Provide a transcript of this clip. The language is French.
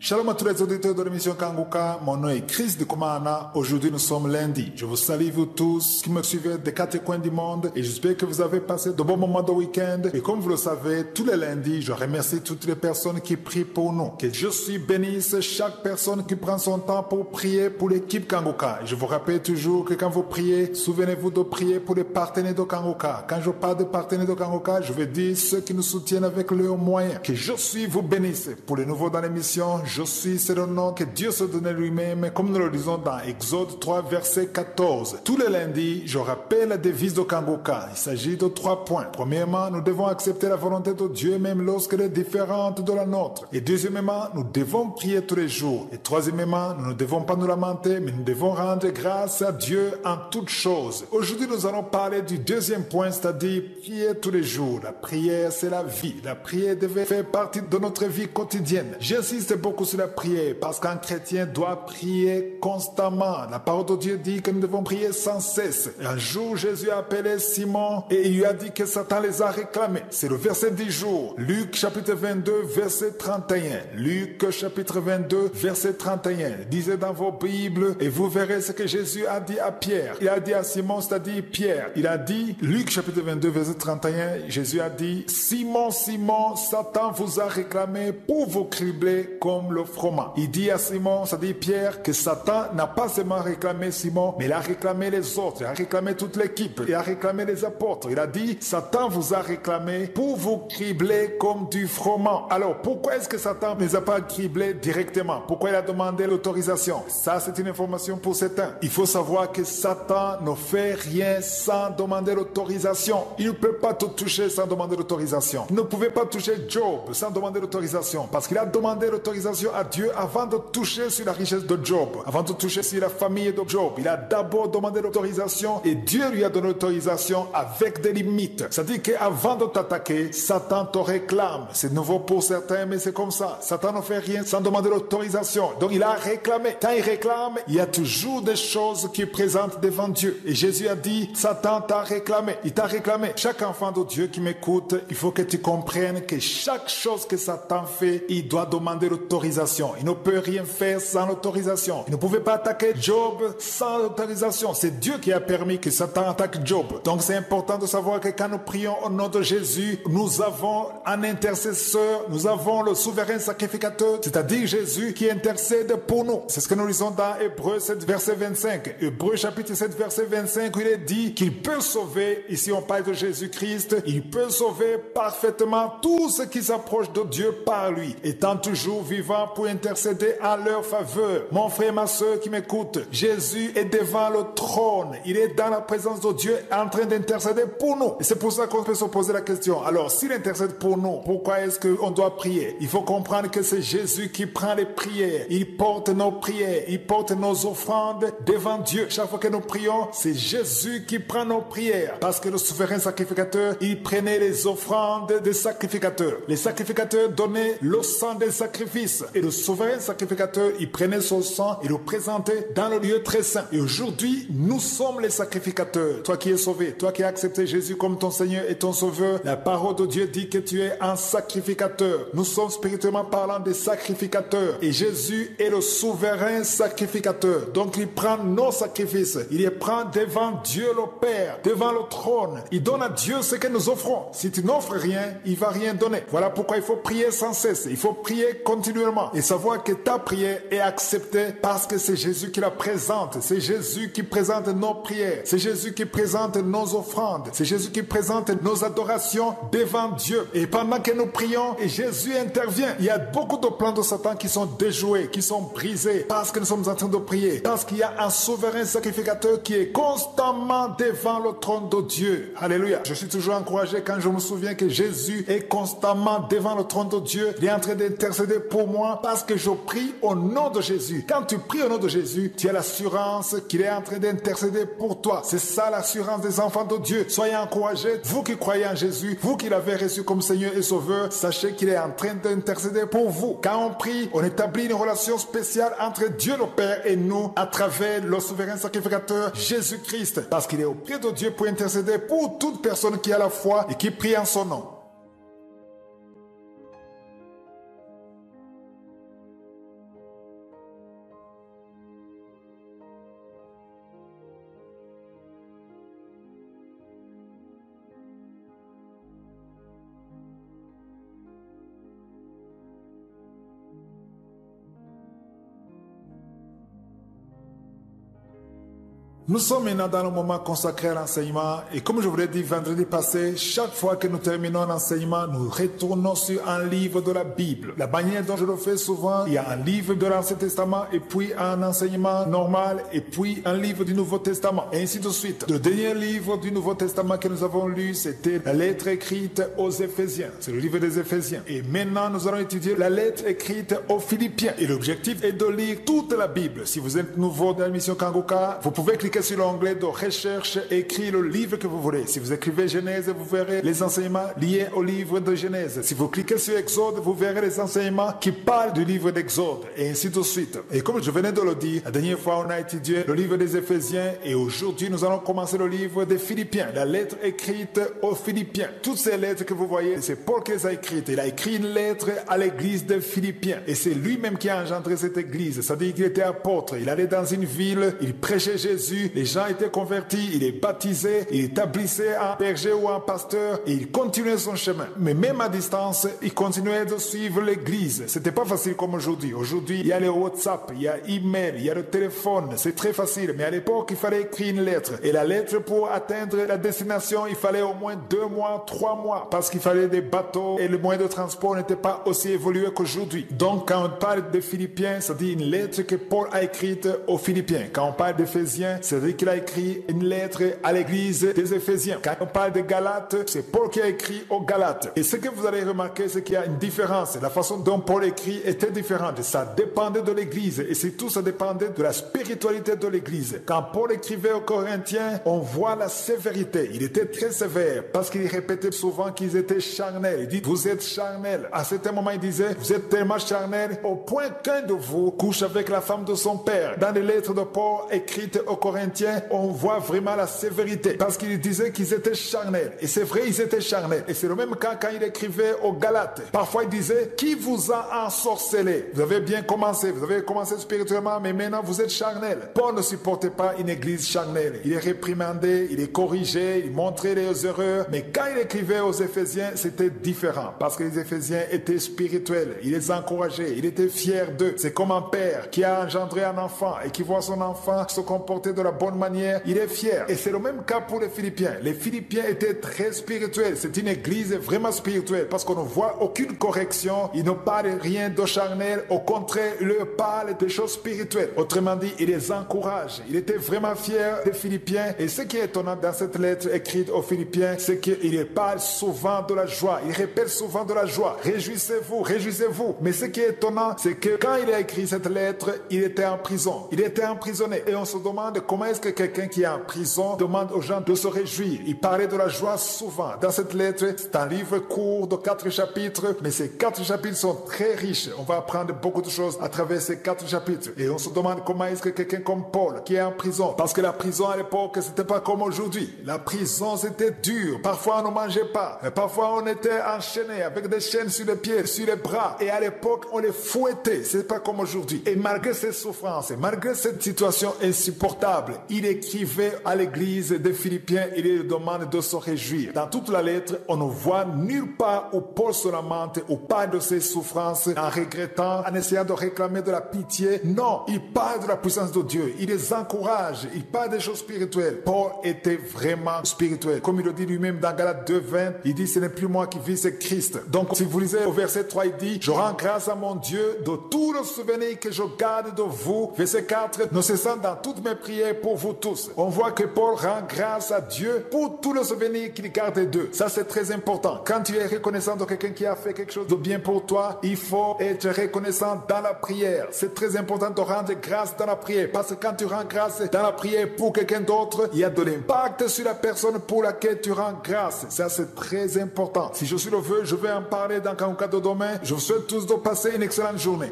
Shalom à tous les auditeurs de l'émission Kanguka, mon nom est Chris de Komana. Aujourd'hui nous sommes lundi. Je vous salue vous tous qui me suivez des quatre coins du monde et j'espère que vous avez passé de bons moments de week-end. Et comme vous le savez, tous les lundis, je remercie toutes les personnes qui prient pour nous. Que je suis bénisse chaque personne qui prend son temps pour prier pour l'équipe Kanguka. Et je vous rappelle toujours que quand vous priez, souvenez-vous de prier pour les partenaires de Kanguka. Quand je parle de partenaires de Kanguka, je veux dire ceux qui nous soutiennent avec leurs moyens. Que je suis vous bénisse. Pour les nouveaux dans l'émission, je suis, c'est le nom que Dieu se donnait lui-même, comme nous le disons dans Exode 3, verset 14. Tous les lundis, je rappelle la devise de Kanguka. Il s'agit de 3 points. Premièrement, nous devons accepter la volonté de Dieu même lorsqu'elle est différente de la nôtre. Et deuxièmement, nous devons prier tous les jours. Et troisièmement, nous ne devons pas nous lamenter, mais nous devons rendre grâce à Dieu en toutes choses. Aujourd'hui, nous allons parler du deuxième point, c'est-à-dire prier tous les jours. La prière, c'est la vie. La prière devait faire partie de notre vie quotidienne. J'insiste beaucoup sur la prière parce qu'un chrétien doit prier constamment. La parole de Dieu dit que nous devons prier sans cesse. Un jour, Jésus a appelé Simon et il lui a dit que Satan les a réclamés. C'est le verset 10 jours. Luc chapitre 22, verset 31. Luc chapitre 22, verset 31. Lisez dans vos Bibles et vous verrez ce que Jésus a dit à Pierre. Il a dit à Simon, c'est-à-dire Pierre. Il a dit, Luc chapitre 22, verset 31, Jésus a dit, Simon, Simon, Satan vous a réclamé pour vous cribler comme le froment. Il dit à Simon, c'est-à-dire Pierre, que Satan n'a pas seulement réclamé Simon, mais il a réclamé les autres, il a réclamé toute l'équipe, il a réclamé les apôtres. Il a dit, Satan vous a réclamé pour vous cribler comme du froment. Alors, pourquoi est-ce que Satan ne les a pas criblés directement? Pourquoi il a demandé l'autorisation? Ça, c'est une information pour certains. Il faut savoir que Satan ne fait rien sans demander l'autorisation. Il ne peut pas te toucher sans demander l'autorisation. Il ne pouvait pas toucher Job sans demander l'autorisation, parce qu'il a demandé l'autorisation à Dieu avant de toucher sur la richesse de Job, avant de toucher sur la famille de Job. Il a d'abord demandé l'autorisation et Dieu lui a donné l'autorisation avec des limites. C'est-à-dire qu'avant de t'attaquer, Satan te réclame. C'est nouveau pour certains, mais c'est comme ça. Satan ne fait rien sans demander l'autorisation. Donc il a réclamé. Quand il réclame, il y a toujours des choses qui présentent devant Dieu. Et Jésus a dit, Satan t'a réclamé. Il t'a réclamé. Chaque enfant de Dieu qui m'écoute, il faut que tu comprennes que chaque chose que Satan fait, il doit demander l'autorisation. Il ne peut rien faire sans l'autorisation. Il ne pouvait pas attaquer Job sans l'autorisation. C'est Dieu qui a permis que Satan attaque Job. Donc c'est important de savoir que quand nous prions au nom de Jésus, nous avons un intercesseur, nous avons le souverain sacrificateur, c'est-à-dire Jésus qui intercède pour nous. C'est ce que nous lisons dans Hébreux 7, verset 25. Hébreux chapitre 7, verset 25, où il est dit qu'il peut sauver, ici on parle de Jésus-Christ, il peut sauver parfaitement tous ceux qui s'approchent de Dieu par lui, étant toujours vivant pour intercéder en leur faveur. Mon frère, ma soeur qui m'écoute, Jésus est devant le trône. Il est dans la présence de Dieu en train d'intercéder pour nous. Et c'est pour ça qu'on peut se poser la question. Alors, s'il intercède pour nous, pourquoi est-ce qu'on doit prier? Il faut comprendre que c'est Jésus qui prend les prières. Il porte nos prières. Il porte nos offrandes devant Dieu. Chaque fois que nous prions, c'est Jésus qui prend nos prières. Parce que le souverain sacrificateur, il prenait les offrandes des sacrificateurs. Les sacrificateurs donnaient le sang des sacrifices. Et le souverain sacrificateur, il prenait son sang et le présentait dans le lieu très saint. Et aujourd'hui, nous sommes les sacrificateurs. Toi qui es sauvé, toi qui as accepté Jésus comme ton Seigneur et ton Sauveur, la parole de Dieu dit que tu es un sacrificateur. Nous sommes spirituellement parlant des sacrificateurs. Et Jésus est le souverain sacrificateur. Donc il prend nos sacrifices. Il les prend devant Dieu le Père, devant le trône. Il donne à Dieu ce que nous offrons. Si tu n'offres rien, il va rien donner. Voilà pourquoi il faut prier sans cesse. Il faut prier continuellement et savoir que ta prière est acceptée parce que c'est Jésus qui la présente. C'est Jésus qui présente nos prières. C'est Jésus qui présente nos offrandes. C'est Jésus qui présente nos adorations devant Dieu. Et pendant que nous prions, et Jésus intervient. Il y a beaucoup de plans de Satan qui sont déjoués, qui sont brisés parce que nous sommes en train de prier. Parce qu'il y a un souverain sacrificateur qui est constamment devant le trône de Dieu. Alléluia. Je suis toujours encouragé quand je me souviens que Jésus est constamment devant le trône de Dieu. Il est en train d'intercéder pour moi parce que je prie au nom de Jésus. Quand tu pries au nom de Jésus, tu as l'assurance qu'il est en train d'intercéder pour toi. C'est ça l'assurance des enfants de Dieu. Soyez encouragés. Vous qui croyez en Jésus, vous qui l'avez reçu comme Seigneur et Sauveur, sachez qu'il est en train d'intercéder pour vous. Quand on prie, on établit une relation spéciale entre Dieu le Père et nous à travers le souverain sacrificateur Jésus-Christ. Parce qu'il est auprès de Dieu pour intercéder pour toute personne qui a la foi et qui prie en son nom. Nous sommes maintenant dans le moment consacré à l'enseignement et comme je vous l'ai dit vendredi passé, chaque fois que nous terminons un enseignement, nous retournons sur un livre de la Bible. La manière dont je le fais souvent, il y a un livre de l'Ancien Testament et puis un enseignement normal et puis un livre du Nouveau Testament et ainsi de suite. Le dernier livre du Nouveau Testament que nous avons lu, c'était la lettre écrite aux Éphésiens. C'est le livre des Éphésiens. Et maintenant, nous allons étudier la lettre écrite aux Philippiens. Et l'objectif est de lire toute la Bible. Si vous êtes nouveau dans la mission Kanguka, vous pouvez cliquer sur l'onglet de recherche et écrire le livre que vous voulez. Si vous écrivez Genèse, vous verrez les enseignements liés au livre de Genèse. Si vous cliquez sur Exode, vous verrez les enseignements qui parlent du livre d'Exode et ainsi de suite. Et comme je venais de le dire, la dernière fois on a étudié le livre des Éphésiens et aujourd'hui nous allons commencer le livre des Philippiens, la lettre écrite aux Philippiens. Toutes ces lettres que vous voyez, c'est Paul qui les a écrites. Il a écrit une lettre à l'église des Philippiens et c'est lui-même qui a engendré cette église. C'est-à-dire qu'il était apôtre, il allait dans une ville, il prêchait Jésus, les gens étaient convertis, il est baptisé, il établissait un berger ou un pasteur et il continuait son chemin. Mais même à distance, il continuait de suivre l'église. C'était pas facile comme aujourd'hui. Aujourd'hui, il y a le WhatsApp, il y a email, il y a le téléphone. C'est très facile. Mais à l'époque, il fallait écrire une lettre. Et la lettre, pour atteindre la destination, il fallait au moins 2 mois, 3 mois. Parce qu'il fallait des bateaux et le moyen de transport n'était pas aussi évolué qu'aujourd'hui. Donc, quand on parle des Philippiens, c'est-à-dire une lettre que Paul a écrite aux Philippiens. Quand on parle d'Éphésiens, c'est-à-dire qu'il a écrit une lettre à l'église des Éphésiens. Quand on parle de Galates, c'est Paul qui a écrit aux Galates. Et ce que vous allez remarquer, c'est qu'il y a une différence. La façon dont Paul écrit était différente. Ça dépendait de l'église. Et surtout, ça dépendait de la spiritualité de l'église. Quand Paul écrivait aux Corinthiens, on voit la sévérité. Il était très sévère parce qu'il répétait souvent qu'ils étaient charnels. Il dit, vous êtes charnels. À certains moments, il disait, vous êtes tellement charnels au point qu'un de vous couche avec la femme de son père. Dans les lettres de Paul écrites aux Corinthiens, on voit vraiment la sévérité parce qu'il disait qu'ils étaient charnels. Et c'est vrai, ils étaient charnels. Et c'est le même cas quand il écrivait aux Galates. Parfois, il disait, qui vous a ensorcelé? Vous avez bien commencé, vous avez commencé spirituellement, mais maintenant vous êtes charnel. Paul ne supportait pas une église charnelle. Il est réprimandé, il est corrigé, il montrait les erreurs. Mais quand il écrivait aux Éphésiens, c'était différent parce que les Éphésiens étaient spirituels. Il les encourageait, il était fier d'eux. C'est comme un père qui a engendré un enfant et qui voit son enfant se comporter de la bonne manière. Il est fier. Et c'est le même cas pour les Philippiens. Les Philippiens étaient très spirituels. C'est une église vraiment spirituelle parce qu'on ne voit aucune correction. Ils ne parlent rien de charnel. Au contraire, ils leur parlent des choses spirituelles. Autrement dit, il les encourage. Il était vraiment fier des Philippiens. Et ce qui est étonnant dans cette lettre écrite aux Philippiens, c'est qu'il parle souvent de la joie. Il répète souvent de la joie. Réjouissez-vous, réjouissez-vous. Mais ce qui est étonnant, c'est que quand il a écrit cette lettre, il était en prison. Il était emprisonné. Et on se demande comment est-ce que quelqu'un qui est en prison demande aux gens de se réjouir. Il parlait de la joie souvent. Dans cette lettre, c'est un livre court de 4 chapitres, mais ces 4 chapitres sont très riches. On va apprendre beaucoup de choses à travers ces 4 chapitres. Et on se demande comment est-ce que quelqu'un comme Paul, qui est en prison, parce que la prison à l'époque, c'était pas comme aujourd'hui. La prison, c'était dur. Parfois, on ne mangeait pas. Parfois, on était enchaîné avec des chaînes sur les pieds, sur les bras. Et à l'époque, on les fouettait. C'est pas comme aujourd'hui. Et malgré ces souffrances, et malgré cette situation insupportable, il écrivait à l'église des Philippiens, il leur demande de se réjouir. Dans toute la lettre, on ne voit nulle part où Paul se lamente ou parle de ses souffrances en regrettant, en essayant de réclamer de la pitié. Non, il parle de la puissance de Dieu. Il les encourage. Il parle des choses spirituelles. Paul était vraiment spirituel. Comme il le dit lui-même dans Galates 2:20, il dit, ce n'est plus moi qui vis, c'est Christ. Donc, si vous lisez au verset 3, il dit, je rends grâce à mon Dieu de tout le souvenir que je garde de vous. Verset 4, ne cessant dans toutes mes prières pour vous tous. On voit que Paul rend grâce à Dieu pour tout le souvenir qu'il garde d'eux. Ça, c'est très important. Quand tu es reconnaissant de quelqu'un qui a fait quelque chose de bien pour toi, il faut être reconnaissant dans la prière. C'est très important de rendre grâce dans la prière. Parce que quand tu rends grâce dans la prière pour quelqu'un d'autre, il y a de l'impact sur la personne pour laquelle tu rends grâce. Ça, c'est très important. Si je suis le vœu, je vais en parler dans Kanguka de demain. Je vous souhaite tous de passer une excellente journée.